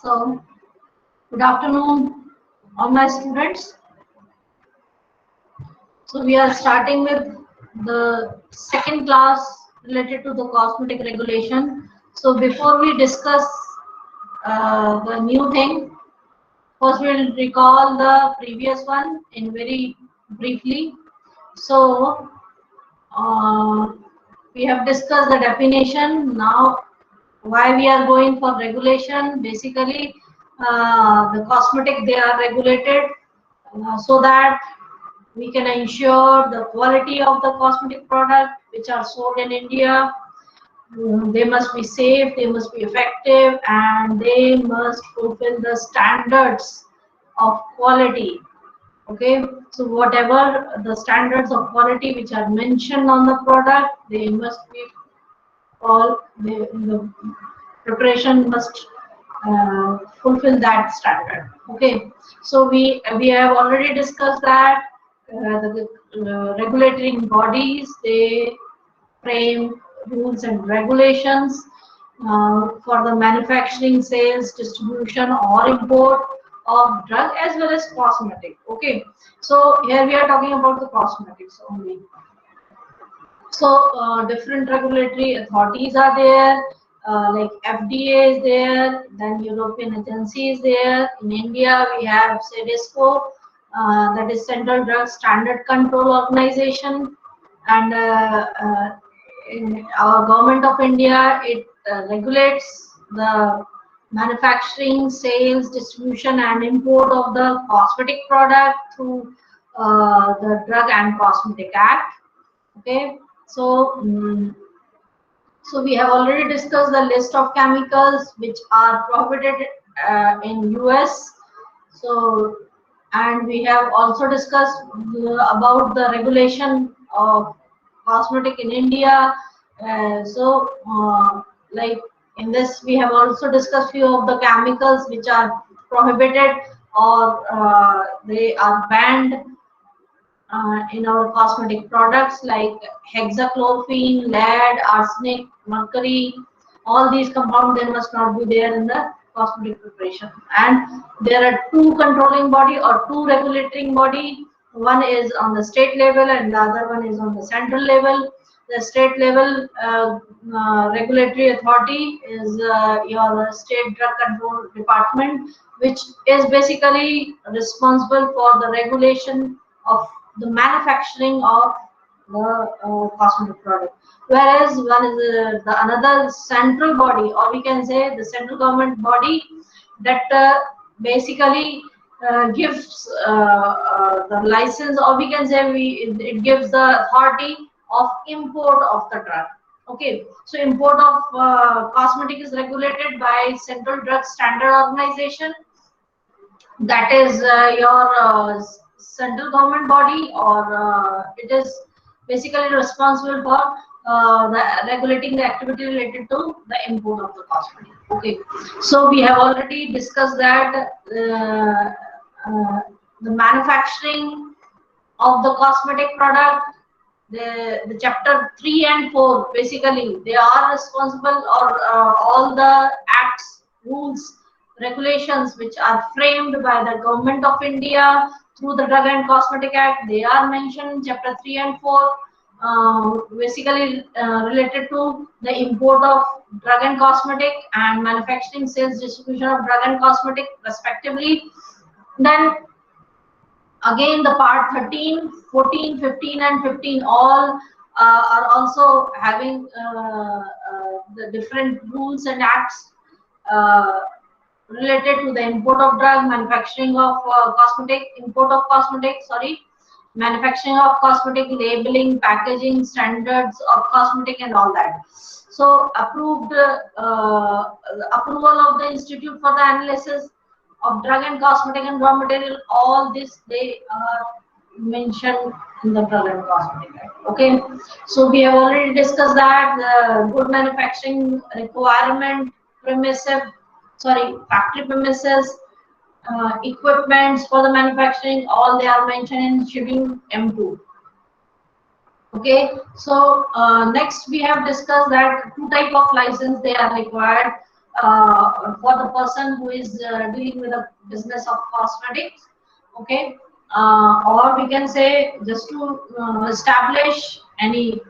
So, good afternoon, all my students. So, we are starting with the second class related to the cosmetic regulation. So, before we discuss the new thing, first we'll recall the previous one in very briefly. So, uh, we have discussed the definition. Now, why we are going for regulation? Basically, the cosmetic they are regulated so that we can ensure the quality of the cosmetic product which are sold in India. They must be safe, they must be effective, and they must fulfill the standards of quality. Okay, so whatever the standards of quality which are mentioned on the product, they must be all the preparation must fulfill that standard. Okay, so we have already discussed that the regulatory bodies they frame rules and regulations for the manufacturing, sales, distribution, or import of drug as well as cosmetic. Okay, so here we are talking about the cosmetics only. So different regulatory authorities are there, like FDA is there, then European agency is there. In India, we have CDSCO, that is Central Drug Standard Control Organization, and in our government of India, it regulates the manufacturing, sales, distribution, and import of the cosmetic product through the Drug and Cosmetic Act. Okay, so so we have already discussed the list of chemicals which are prohibited in US. So, and we have also discussed about the regulation of cosmetic in India. Like in this, we have also discussed few of the chemicals which are prohibited or they are banned in our cosmetic products like hexachlorophene, lead, arsenic, mercury. All these compounds they must not be there in the cosmetic preparation. And there are two controlling body or two regulating body. One is on the state level and the other one is on the central level. The state level regulatory authority is your state drug control department, which is basically responsible for the regulation of the manufacturing of the cosmetic product. Whereas one is the another central body, or we can say the central government body that basically gives the license, or we can say it gives the authority of import of the drug. Okay, so import of cosmetic is regulated by Central Drug Standard Organization, that is your central government body, or it is basically responsible for regulating the activity related to the import of the cosmetic. Okay, so we have already discussed that the manufacturing of the cosmetic product, the chapter 3 and 4 basically they are responsible, or all the acts, rules, regulations which are framed by the government of India through the Drug and Cosmetic Act, they are mentioned in chapter 3 and 4, basically related to the import of drug and cosmetic and manufacturing, sales, distribution of drug and cosmetic respectively. Then again the part 13, 14, 15 and 15 all are also having the different rules and acts uh, related to the import of drug, manufacturing of cosmetic, import of cosmetic, sorry, manufacturing of cosmetic, labeling, packaging, standards of cosmetic and all that. So approved approval of the Institute for the Analysis of Drug and Cosmetic and Raw Material, all this they are mentioned in the Drug and Cosmetic Act. Okay, so we have already discussed that the good manufacturing requirement, permissive, sorry, factory premises, equipments for the manufacturing, all they are mentioned in Schedule M2. Okay, so next we have discussed that two type of license they are required. for the person who is dealing with the business of cosmetics. Okay, or we can say just to establish any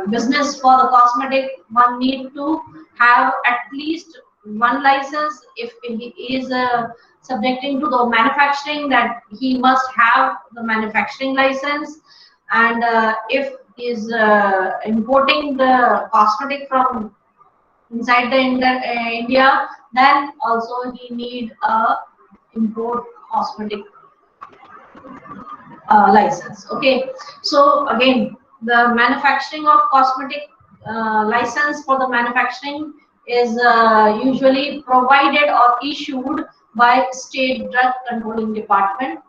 business for the cosmetic, one need to have at least one license. If he is subjecting to the manufacturing, that he must have the manufacturing license. And if he is importing the cosmetic from inside the India, then also he need a import cosmetic license. Okay, so again, the manufacturing of cosmetic license for the manufacturing is usually provided or issued by state drug controlling department.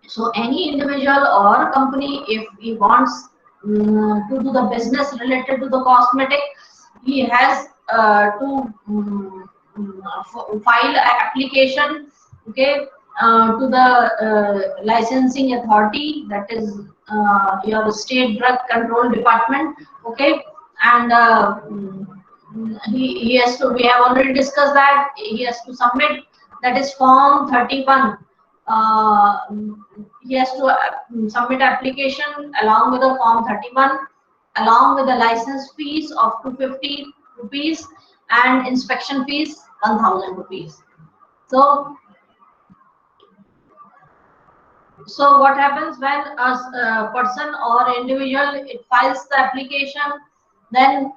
So any individual or company, if he wants to do the business related to the cosmetic, he has to file an application, okay, to the licensing authority, that is your state drug control department. Okay, and he has to, we have already discussed that he has to submit, that is form 31. uh, he has to submit application along with the form 31, along with the license fees of 250 rupees and inspection fees 1000 rupees. So what happens when a person or individual it files the application, then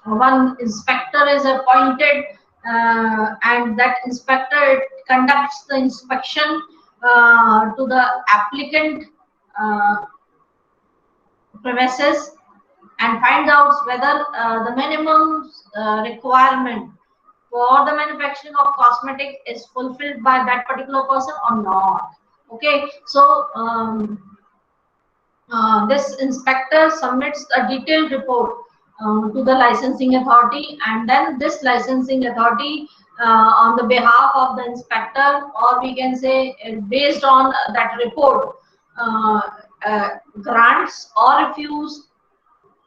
one inspector is appointed, and that inspector conducts the inspection to the applicant uh, premises, and find out whether the minimum requirement for the manufacturing of cosmetic is fulfilled by that particular person or not. Okay, so this inspector submits a detailed report to the licensing authority, and then this licensing authority, on the behalf of the inspector, or we can say based on that report, uh, grants or refuse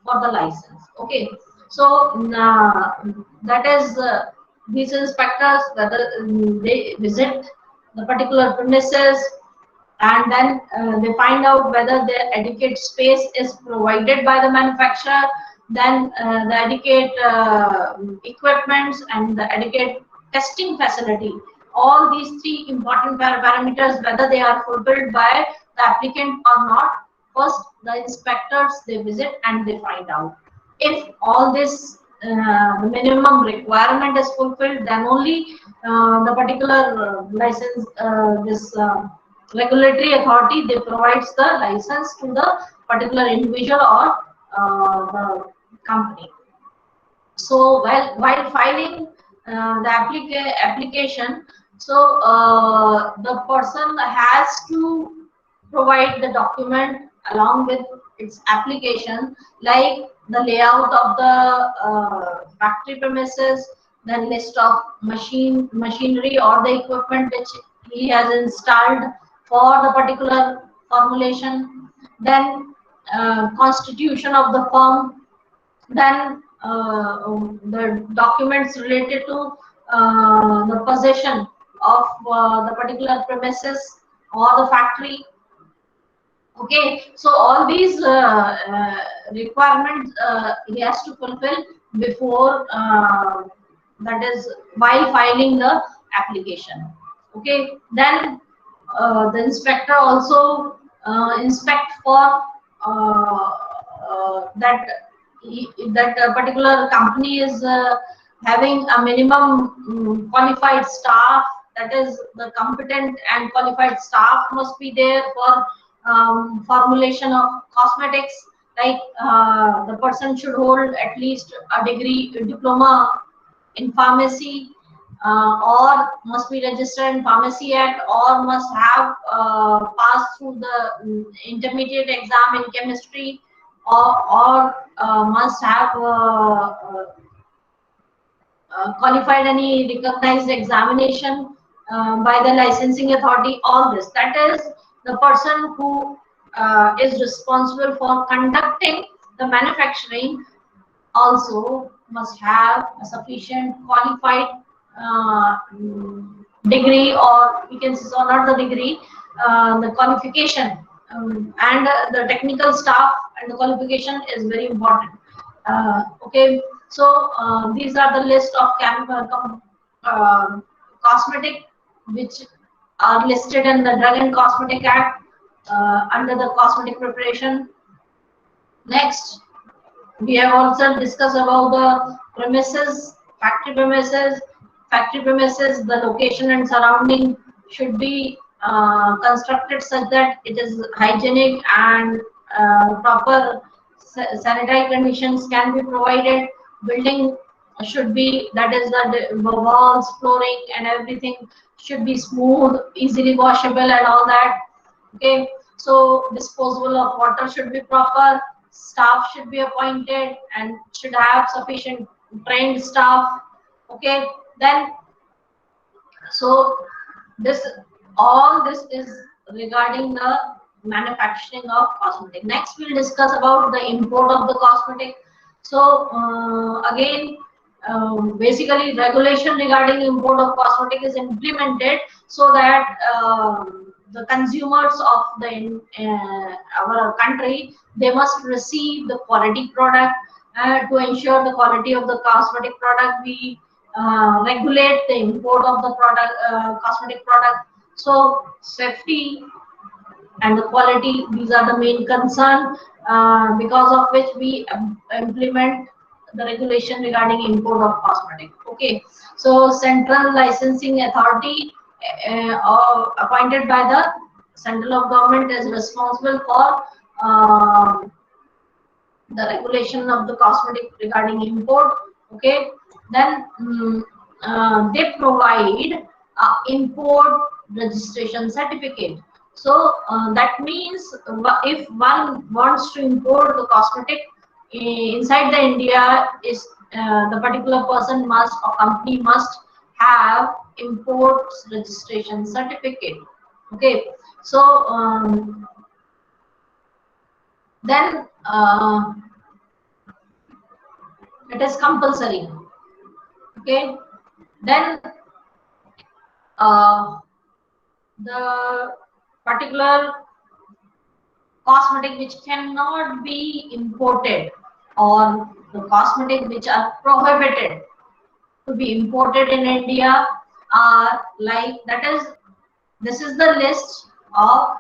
for the license. Okay, so that is these inspectors, whether they visit the particular premises, and then they find out whether the adequate space is provided by the manufacturer, then the adequate equipments and the adequate testing facility. All these three important parameters, whether they are fulfilled by the applicant or not, first the inspectors they visit and they find out. If all this the minimum requirement is fulfilled, then only the particular license, this regulatory authority, they provides the license to the particular individual or the company. So while filing the application, so the person has to provide the document along with its application, like the layout of the factory premises, then list of machinery or the equipment which he has installed for the particular formulation, then constitution of the firm, then the documents related to the possession of the particular premises or the factory. Okay, so all these requirements he has to fulfill before, that is while filing the application. Okay, then the inspector also inspect for that that particular company is having a minimum qualified staff, that is the competent and qualified staff must be there for formulation of cosmetics, like the person should hold at least a degree, a diploma in pharmacy, or must be registered in Pharmacy Act, or must have passed through the intermediate exam in chemistry, or must have qualified any recognized examination by the licensing authority. All this, that is the person who is responsible for conducting the manufacturing, also must have a sufficient qualified degree, or we can say, so not the degree, the qualification, and the technical staff and the qualification is very important. Okay, so these are the list of cosmetic which are listed in the Drug and Cosmetic Act under the cosmetic preparation. Next, we have also discussed about the premises, factory premises. Factory premises, the location and surrounding should be constructed such that it is hygienic and proper sanitary conditions can be provided. Building should be, that is the walls, flooring and everything should be smooth, easily washable and all that. Okay, so disposal of water should be proper, staff should be appointed and should have sufficient trained staff. Okay, then so this, all this is regarding the manufacturing of cosmetic. Next we'll discuss about the import of the cosmetic. So again, basically regulation regarding import of cosmetic is implemented so that the consumers of the our country, they must receive the quality product. To ensure the quality of the cosmetic product, we regulate the import of the product, cosmetic product. So safety and the quality, these are the main concern, because of which we implement the regulation regarding import of cosmetic. Okay, so central licensing authority appointed by the central government is responsible for the regulation of the cosmetic regarding import. Okay, then they provide import registration certificate. So that means if one wants to import the cosmetic inside the India, is the particular person must, or company must have imports registration certificate. Okay, so then it is compulsory. Okay, then the particular cosmetic which cannot be imported, or the cosmetic which are prohibited to be imported in India are like, that is, this is the list of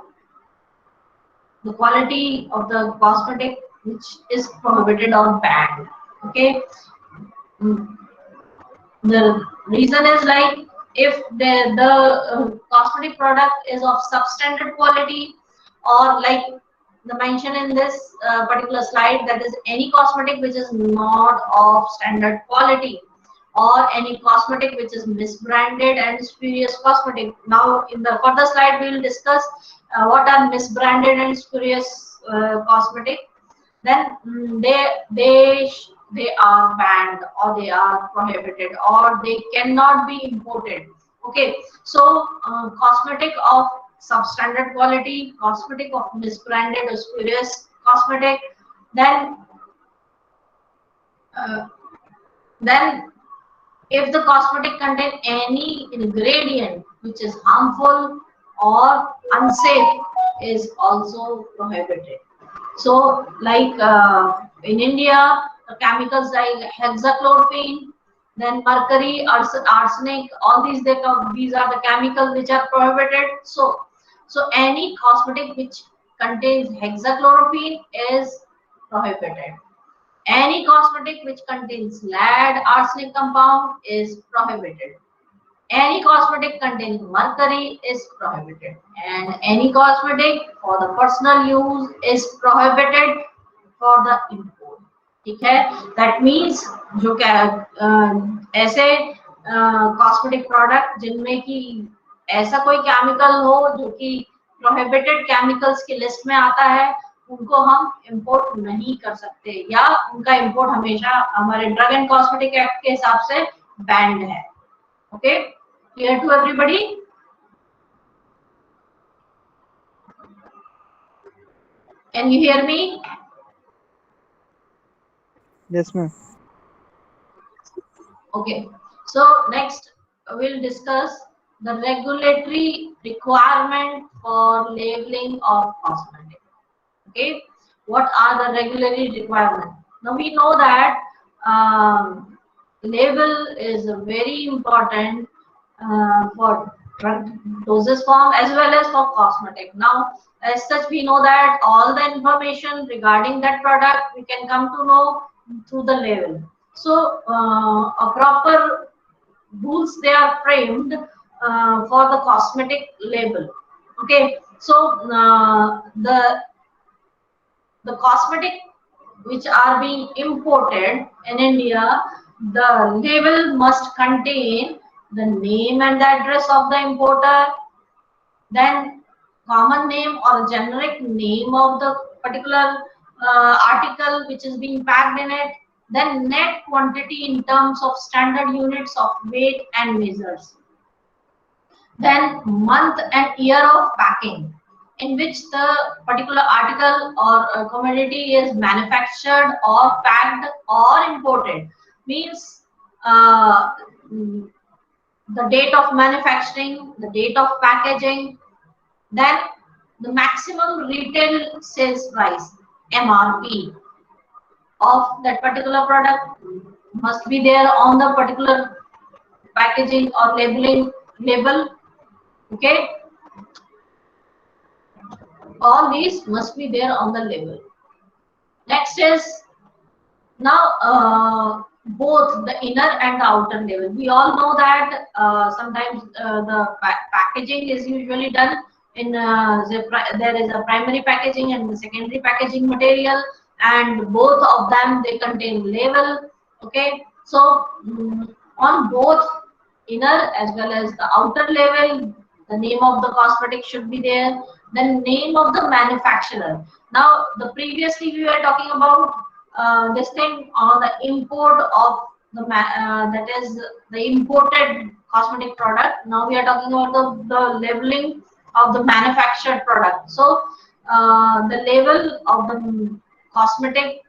the quality of the cosmetic which is prohibited or banned. Okay, the reason is like, if the cosmetic product is of substandard quality, or like the mention in this particular slide, that is any cosmetic which is not of standard quality, or any cosmetic which is misbranded and spurious cosmetic. Now in the further slide we will discuss what are misbranded and spurious cosmetic. Then they are banned, or they are prohibited, or they cannot be imported. Okay, so cosmetic of substandard quality, cosmetic of misbranded or spurious cosmetic, then uh, then if the cosmetic contain any ingredient which is harmful or unsafe, is also prohibited. So, like in India, the chemicals like hexachloroquine, then mercury, arsenic, all these are the chemicals which are prohibited. So any cosmetic which contains hexachloroquine is prohibited. Any cosmetic which contains lead, arsenic compound is prohibited. Any cosmetic containing mercury is prohibited, and any cosmetic for the personal use is prohibited for the import. ठीक है, that means जो क्या ऐसे cosmetic product जिनमें कि ऐसा कोई chemical हो जो कि प्रोहिबिटेड केमिकल्स की लिस्ट में आता है, उनको हम इंपोर्ट नहीं कर सकते, या उनका इंपोर्ट हमेशा हमारे ड्रग एंड कॉस्मेटिक एक्ट के हिसाब से बैंड है. Okay, clear to everybody? Can you hear me? Yes, ma'am. Okay, so next we'll discuss the regulatory requirement for labeling of cosmetic. Okay, what are the regulatory requirements? Now we know that label is very important for drug dosage form as well as for cosmetic. Now, as such, we know that all the information regarding that product we can come to know through the label. So, a proper rules they are framed for the cosmetic label. Okay, so the cosmetic which are being imported in India, the label must contain the name and the address of the importer, then common name or generic name of the particular article which is being packed in it, then net quantity in terms of standard units of weight and measures, then month and year of packing in which the particular article or commodity is manufactured or packed or imported, means uh, mm, the date of manufacturing, the date of packaging, then the maximum retail sales price MRP of that particular product must be there on the particular packaging or labeling label. Okay, all these must be there on the label. Next is now both the inner and the outer label. We all know that sometimes the packaging is usually done in there is a primary packaging and the secondary packaging material, and both of them they contain label. Okay, so on both inner as well as the outer label, the name of the cosmetic should be there, the name of the manufacturer. Now, the previously we were talking about this thing on the import of that is the imported cosmetic product. Now we are talking about the labeling of the manufactured product. So the label of the cosmetic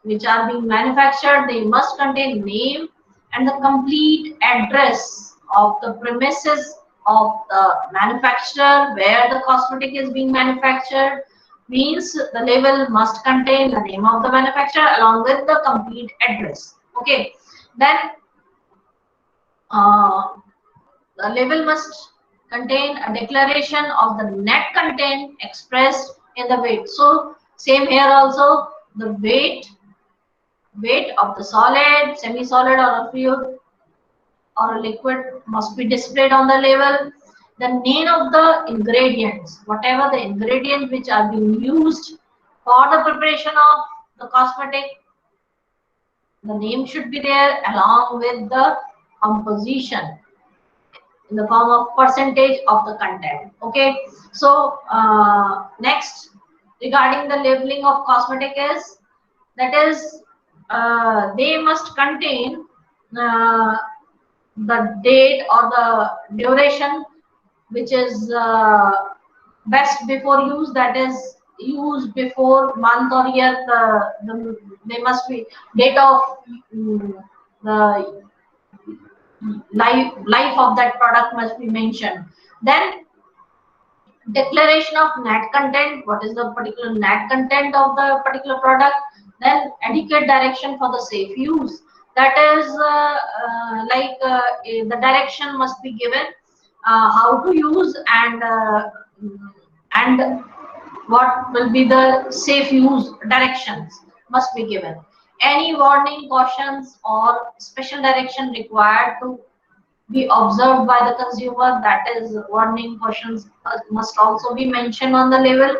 which are being manufactured, they must contain name and the complete address of the premises of the manufacturer where the cosmetic is being manufactured. Means the label must contain the name of the manufacturer along with the complete address. Okay, then uh, the label must contain a declaration of the net content expressed in the weight. So same here also, the weight of the solid, semi-solid or a fluid or a liquid must be displayed on the label. The name of the ingredients, whatever the ingredients which are being used for the preparation of the cosmetic, the name should be there along with the composition in the form of percentage of the content. Okay, so next regarding the labeling of cosmetic is that is they must contain uh, the date or the duration which is best before use, that is used before month or year, they must be date of the life of that product must be mentioned. Then declaration of net content, what is the particular net content of the particular product, then adequate direction for the safe use, that is the direction must be given how to use and what will be the safe use directions must be given. Any warning, cautions or special direction required to be observed by the consumer, that is warning cautions must also be mentioned on the label.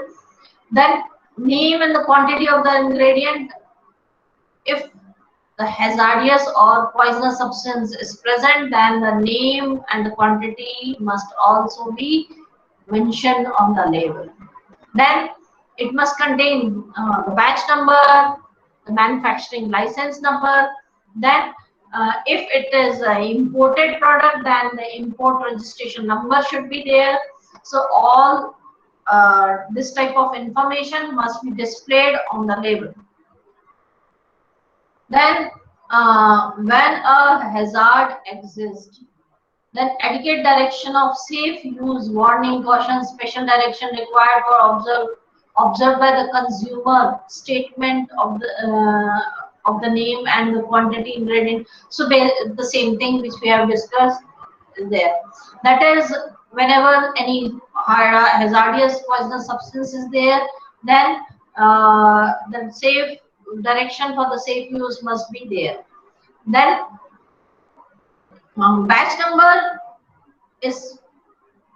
Then name and the quantity of the ingredient. If the hazardous or poisonous substance is present, then the name and the quantity must also be mentioned on the label. Then it must contain the batch number, the manufacturing license number. Then if it is an imported product, then the import registration number should be there. So all this type of information must be displayed on the label. Then when a hazard exists, then adequate direction of safe use, warning, caution, special direction required for observed by the consumer, statement of the name and the quantity ingredient. So the same thing which we have discussed is there. That is, whenever any hazardous poisonous substance is there, then the safe direction for the safe use must be there. Then batch number is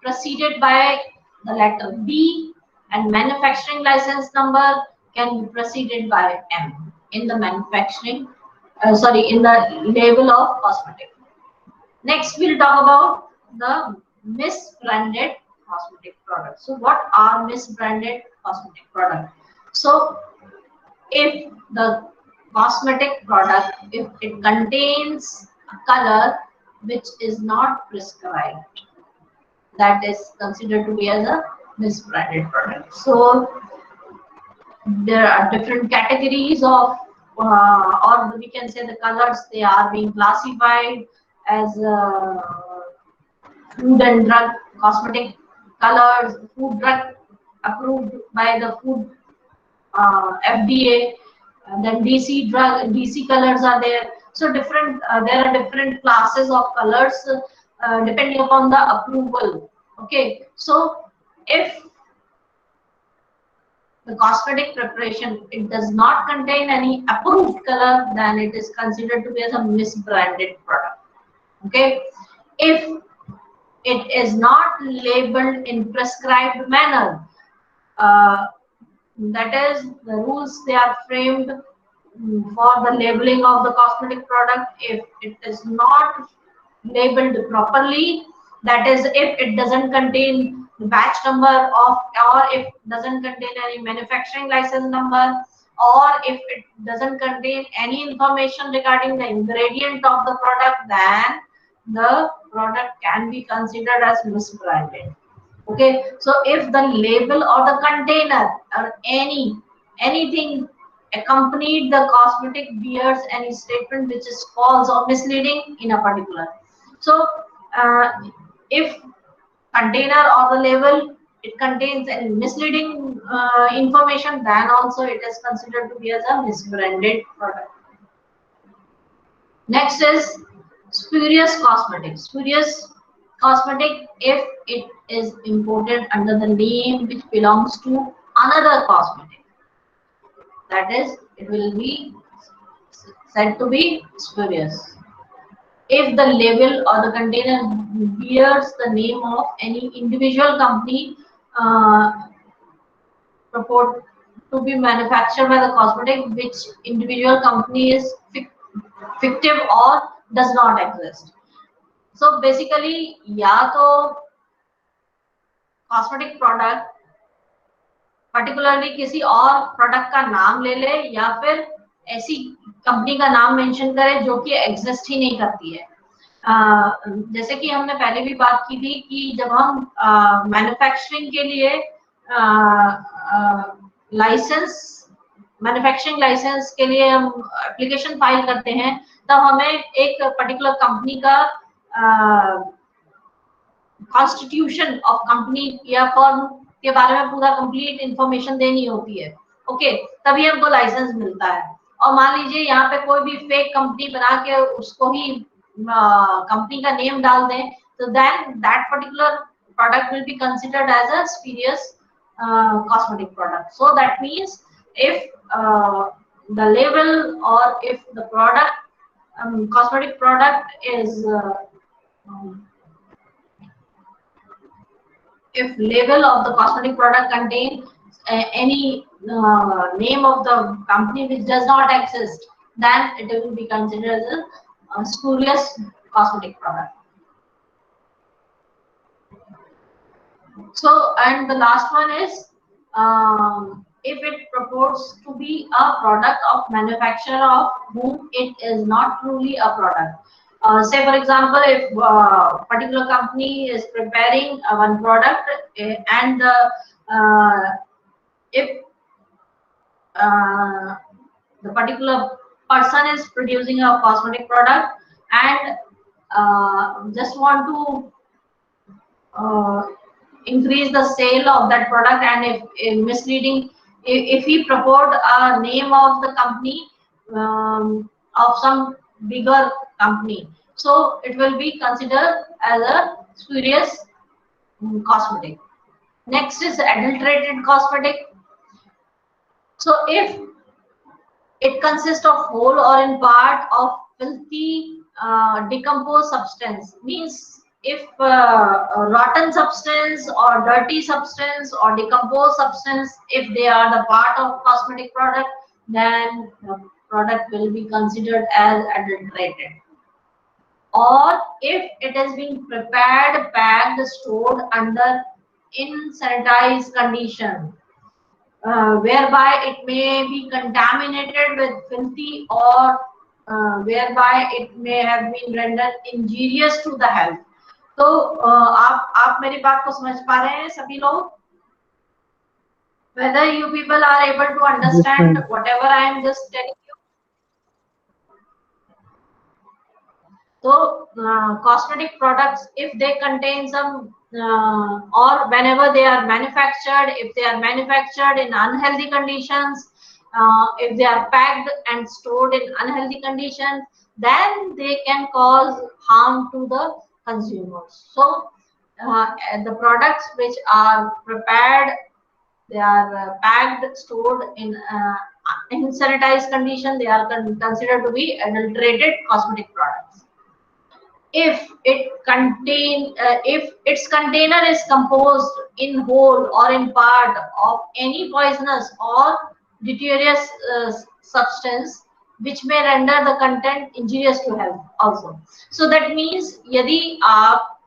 preceded by the letter B, and manufacturing license number can be preceded by M in the manufacturing, in the label of cosmetic. Next, we'll talk about the misbranded cosmetic products. So, what are misbranded cosmetic products? So, if the cosmetic product, if it contains a color which is not prescribed, that is considered to be as a misbranded product. So there are different categories of, or we can say the colors, they are being classified as food and drug cosmetic colors, food drug approved by the food FDA, and then DC colors are there. So different, there are different classes of colors depending upon the approval. Okay, so if the cosmetic preparation it does not contain any approved color, then it is considered to be as a misbranded product. Okay, if it is not labeled in prescribed manner, uh, that is, the rules they are framed for the labeling of the cosmetic product. If it is not labeled properly, that is, if it doesn't contain the batch number of, or if it doesn't contain any manufacturing license number, or if it doesn't contain any information regarding the ingredient of the product, then the product can be considered as misbranded. Okay, so if the label or the container or anything accompanied the cosmetic bears any statement which is false or misleading in a particular, so uh, if container or the label it contains any misleading information, then also it is considered to be as a misbranded product. Next is spurious cosmetic. Spurious cosmetic, if it is imported under the name which belongs to another cosmetic, that is, it will be said to be spurious. If the label or the container bears the name of any individual company uh, purport to be manufactured by the cosmetic, which individual company is fictive or does not exist. So basically, या तो cosmetic product particularly किसी और product का नाम ले ले, या फिर ऐसी कंपनी का नाम मेंशन करे जो कि एग्जिस्ट ही नहीं करती है. जैसे कि हमने पहले भी बात की थी कि जब हम मैन्युफैक्चरिंग के लिए लाइसेंस मैन्युफैक्चरिंग लाइसेंस के लिए हम एप्लीकेशन फाइल करते हैं, तब हमें एक पर्टिकुलर कंपनी का कॉन्स्टिट्यूशन ऑफ कंपनी या फर्म के बारे में पूरा कंप्लीट इंफॉर्मेशन देनी होती है. ओके, तभी हमको लाइसेंस मिलता है. और मान लीजिए यहाँ पे कोई भी फेक कंपनी बना के उसको ही कंपनी का नेम डाल दें, तो then that particular product will be considered as a spurious cosmetic product. So that means if the label or if the product cosmetic product is if label of the cosmetic product contains any name of the company which does not exist, then it will be considered as a spurious cosmetic product. So, and the last one is if it purports to be a product of manufacturer of whom it is not truly a product. Say for example, if a particular company is preparing one product and if the particular person is producing a cosmetic product and just want to increase the sale of that product, and if misleading, if he proposed a name of the company of some bigger company, so it will be considered as a spurious cosmetic. Next is adulterated cosmetic. So if it consists of whole or in part of filthy decomposed substance, means if a rotten substance or dirty substance or decomposed substance, if they are the part of cosmetic product, then the product will be considered as adulterated. Or if it has been prepared, packed, stored under insanitized condition, whereby it may be contaminated with filthy, or whereby it may have been rendered injurious to the health. तो आप मेरी बात को समझ पा रहे हैं सभी लोग? Whether you people are able to understand whatever I am just telling you? So cosmetic products, if they contain some or whenever they are manufactured, if they are manufactured in unhealthy conditions, if they are packed and stored in unhealthy conditions, then they can cause harm to the consumers. So the products which are prepared, they are packed, stored in sanitized condition, they are considered to be adulterated cosmetic products. If its container is composed in whole or in part of any poisonous or deleterious substance which may render the content injurious to health also. So that means यदि आप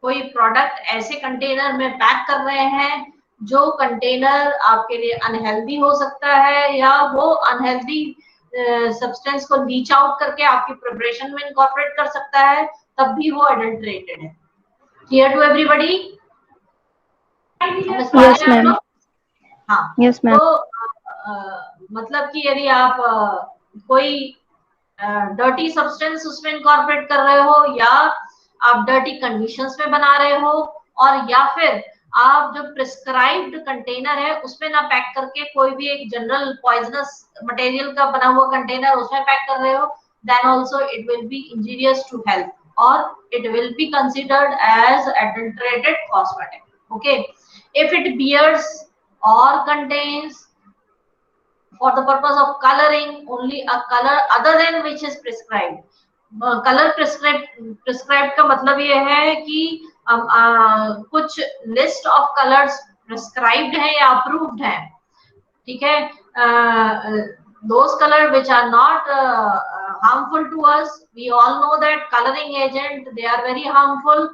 कोई product ऐसे container में pack कर रहे हैं जो container आपके लिए अनहेल्दी हो सकता है, या वो अनहेल्दी सब्सटेंस को लीच आउट करके आपकी प्रिपरेशन में इनकॉर्पोरेट कर सकता है, तब भी वो अडल्टरेटेड है. Clear to everybody? Yes ma'am. हाँ, यस मैम. तो मतलब कि यदि आप कोई डर्टी सब्सटेंस उसमें इनकॉर्पोरेट कर रहे हो, या आप डर्टी कंडीशंस में बना रहे हो, और या फिर आप जो प्रिस्क्राइब्ड कंटेनर है उसमें ना पैक करके कोई भी एक जनरल पॉइजनस मटेरियल का बना हुआ कंटेनर उसमें पैक कर रहे हो, then also it will be injurious to health, or it will be considered as adulterated cosmetic. Okay, if it bears or contains for the purpose of coloring only a color other than which is prescribed. Colour prescribe का मतलब ये है कि कुछ list of colours prescribed है या approved है, ठीक है. those color which are not harmful to us, we all know that coloring agent, they are very harmful.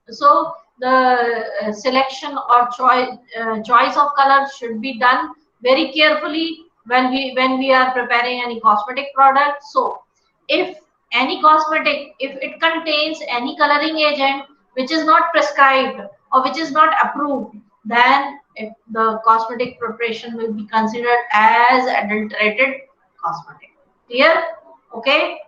So the selection or choice of color should be done very carefully when we are preparing any cosmetic product. So if any cosmetic, if it contains any coloring agent which is not prescribed or which is not approved, then the cosmetic preparation will be considered as adulterated cosmetic. Clear? Okay.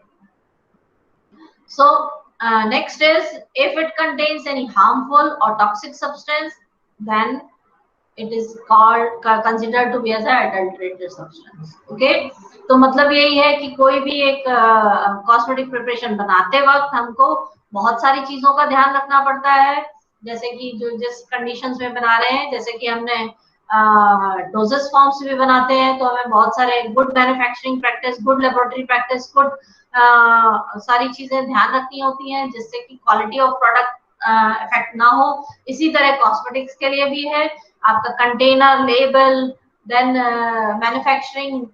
So next is, if it contains any harmful or toxic substance, then it is called considered to be as an adulterated substance. Okay. तो मतलब यही है कि कोई भी एक cosmetic preparation बनाते वक्त हमको बहुत सारी चीजों का ध्यान रखना पड़ता है, जैसे कि जो जिस कंडीशंस में बना रहे हैं, जैसे कि हमने डोजेस फॉर्म्स भी बनाते हैं तो हमें बहुत सारे good manufacturing practice, good laboratory practice, good सारी चीजें ध्यान रखनी होती हैं जिससे कि क्वालिटी ऑफ प्रोडक्ट इफेक्ट ना हो. इसी तरह कॉस्मेटिक्स के लिए भी है, आपका container, label, then manufacturing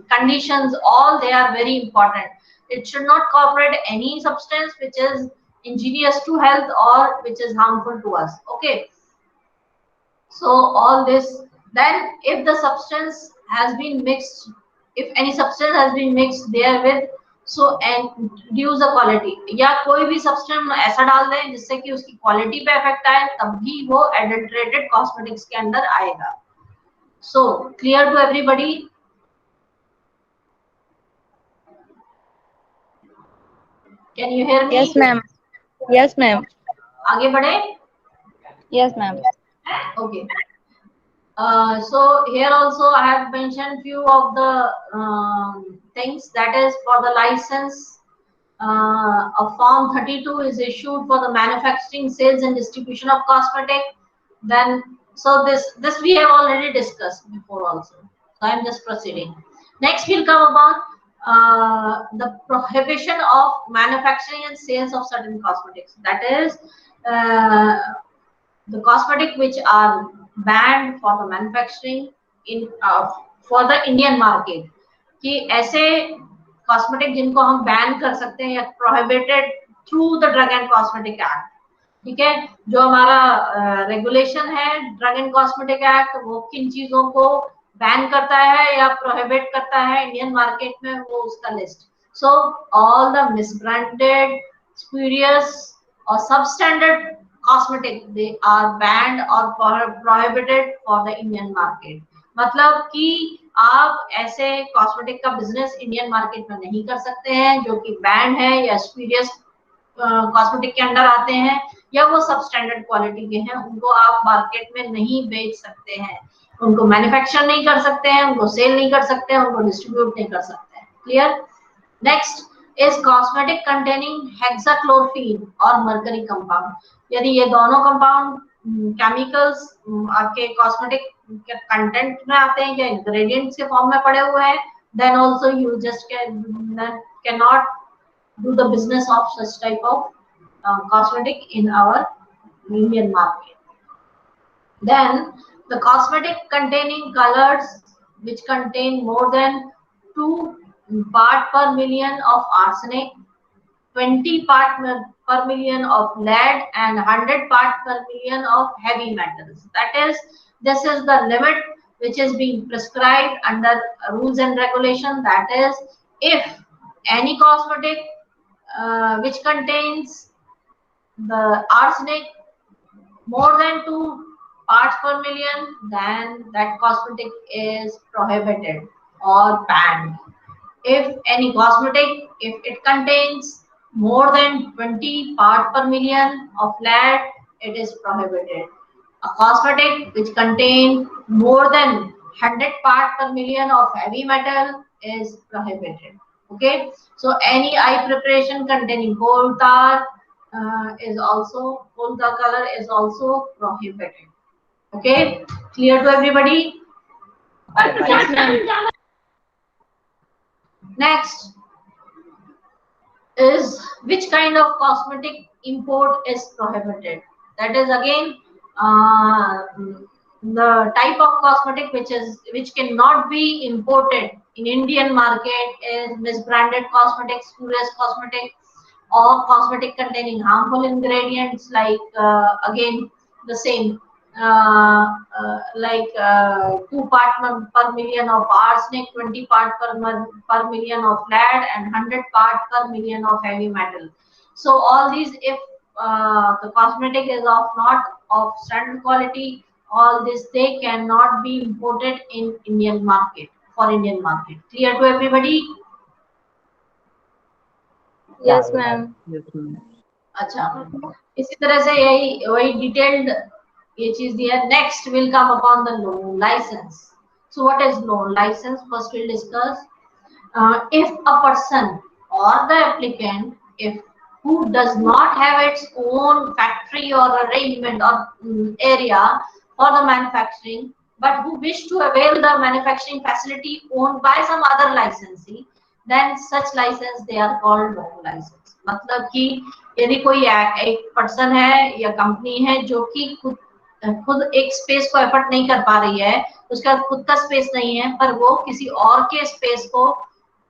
conditions, all they are very important. It should not incorporate any substance which is injurious to health or which is harmful to us. Okay, so all this, then if the substance has been mixed, if any substance has been mixed therewith, so and reduce the quality, या कोई भी substance ऐसा डाल दें जिससे कि उसकी quality पे इफेक्ट आए, तब भी वो एडल्टरेटेड कॉस्मेटिक्स के अंदर आएगा. So clear to everybody? Can you hear me? Yes, ma'am. Yes, ma'am. आगे बढ़े? Yes, ma'am. Okay. So here also I have mentioned few of the things, that is for the license. A form 32 is issued for the manufacturing, sales and distribution of cosmetic. Then so this we have already discussed before also. So I am just proceeding. Next we'll come about the prohibition of manufacturing and sales of certain cosmetics. That is the cosmetic which are banned for the manufacturing in for the Indian market, कि ऐसे cosmetic जिनको हम ban कर सकते हैं या prohibited through the drug and cosmetic act. ठीक है, जो हमारा रेगुलेशन है ड्रग एंड कॉस्मेटिक एक्ट, वो किन चीजों को बैन करता है या प्रोहिबिट करता है इंडियन मार्केट में, वो उसका list. So all the misbranded, spurious और substandard cosmetic, they are banned or prohibited for the Indian market. मतलब कि आप ऐसे कॉस्मेटिक का बिजनेस इंडियन मार्केट में नहीं कर सकते हैं जो कि बैंड है या स्पीरियस कॉस्मेटिक के अंडर आते हैं या वो सब स्टैंडर्ड क्वालिटी के हैं, उनको आप मार्केट में नहीं बेच सकते हैं, उनको मैन्युफैक्चर नहीं कर सकते हैं, उनको सेल नहीं कर सकते हैं, उनको डिस्ट्रीब्यूट नहीं कर सकते हैं. Clear? Next is cosmetic containing hexachlorophene और मर्करी कंपाउंड. यदि ये दोनों कंपाउंड केमिकल्स आपके कॉस्मेटिक के कंटेंट में आते हैं या इंग्रेडिएंट्स के फॉर्म में पड़े हुए हैं, then also you just can not do the business of such type of cosmetic in our Indian market. Then the cosmetic containing colors which contain more than 2 part per million of arsenic, 20 part per million of lead and 100 part per million of heavy metals. That is, this is the limit which is being prescribed under rules and regulation. That is, if any cosmetic which contains the arsenic more than 2 parts per million, then that cosmetic is prohibited or banned. If any cosmetic, if it contains more than 20 parts per million of lead, it is prohibited. A cosmetic which contains more than 100 parts per million of heavy metal is prohibited. Okay, so any eye preparation containing coal tar coal tar color is also prohibited. Okay, clear to everybody? Yes, ma'am. Next is which kind of cosmetic import is prohibited. That is again the type of cosmetic which cannot be imported in Indian market is misbranded cosmetics, spurious cosmetic, or cosmetic containing harmful ingredients like again the same like 2 part per million of arsenic, 20 part per million of lead and 100 part per million of heavy metal. So all these, if the cosmetic is of not of standard quality, all this they cannot be imported in Indian market, for Indian market. Clear to everybody? Yes, ma'am. अच्छा, इसी तरह से यही वही detailed ये चीज दिया. Next will come upon the loan license. So what is loan license? First will discuss if a person or the applicant, if who does not have its own factory or arrangement or area for the manufacturing, but who wish to avail the manufacturing facility owned by some other licensee, then such license they are called loan license. मतलब कि यदि कोई एक person है या company है जो कि खुद एक स्पेस को एफर्ट नहीं कर पा रही है, उसका खुद का स्पेस नहीं है, पर वो किसी और के स्पेस को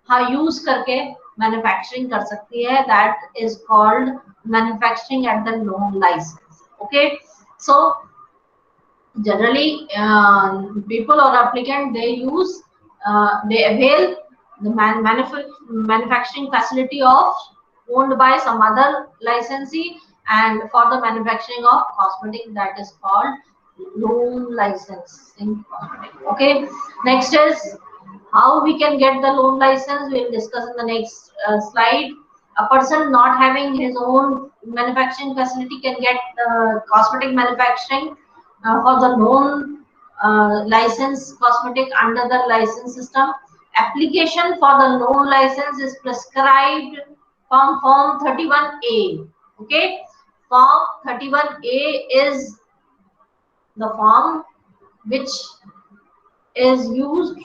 हाँ यूज करके मैन्युफैक्चरिंग कर सकती है, that is called manufacturing at the loan license. Okay, so generally people or applicant they avail the manufacturing facility of owned by some other licensee and for the manufacturing of cosmetic, that is called loan licensing cosmetic. Okay, next is how we can get the loan license. We'll discuss in the next slide. a person not having his own manufacturing facility can get cosmetic manufacturing for the known license cosmetic under the license system. Application for the known license is prescribed from Form 31A. Okay, Form 31A is the form which is used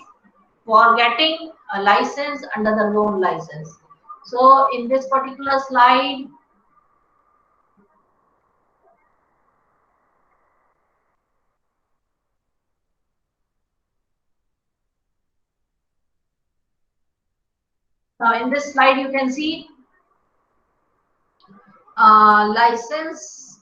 for getting a license under the known license. So in this particular slide, you can see license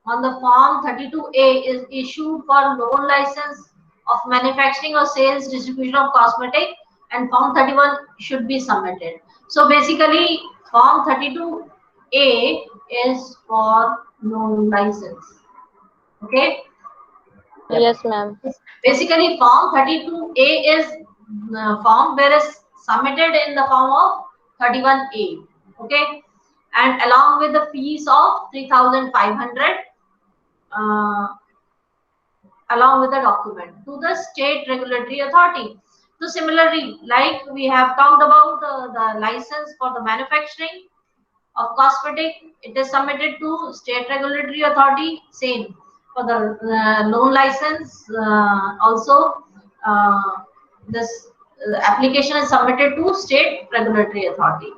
on the form 32A is issued for known license of manufacturing or sales distribution of cosmetic, and form 31 should be submitted. So basically form 32A is for known license. Okay. Yes, ma'am. Basically form 32A is form where is submitted in the form of 31A. Okay, and along with the fees of 3,500 along with the document to the state regulatory authority. So similarly, like we have talked about the license for the manufacturing of cosmetic, it is submitted to state regulatory authority. Same for the loan license. Also, this application is submitted to state regulatory authority.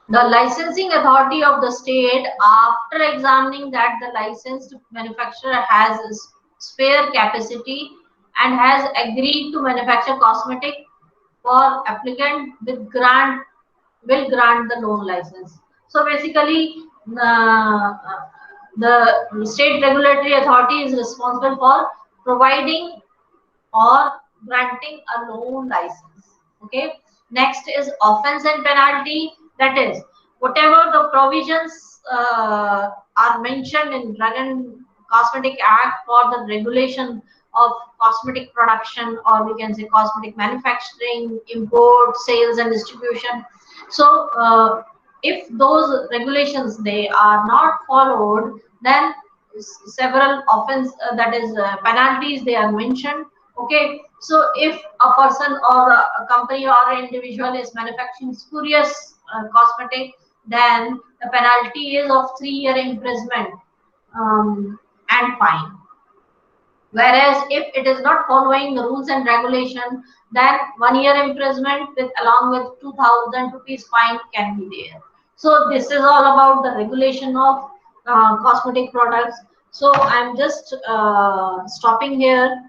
The licensing authority of the state, after examining that the licensed manufacturer has spare capacity and has agreed to manufacture cosmetic for applicant with will grant the loan license. So basically, the state regulatory authority is responsible for providing or granting a loan license. Okay. Next is offense and penalty. That is, whatever the provisions are mentioned in Drug and Cosmetic Act for the regulation of cosmetic production, or we can say cosmetic manufacturing, import, sales, and distribution. So, if those regulations they are not followed, then several offense that is penalties they are mentioned. Okay, so if a person or a company or an individual is manufacturing spurious cosmetic, then the penalty is of 3-year imprisonment and fine. Whereas if it is not following the rules and regulation, then 1-year imprisonment with along with 2,000 rupees fine can be there. So this is all about the regulation of cosmetic products. So I'm just stopping here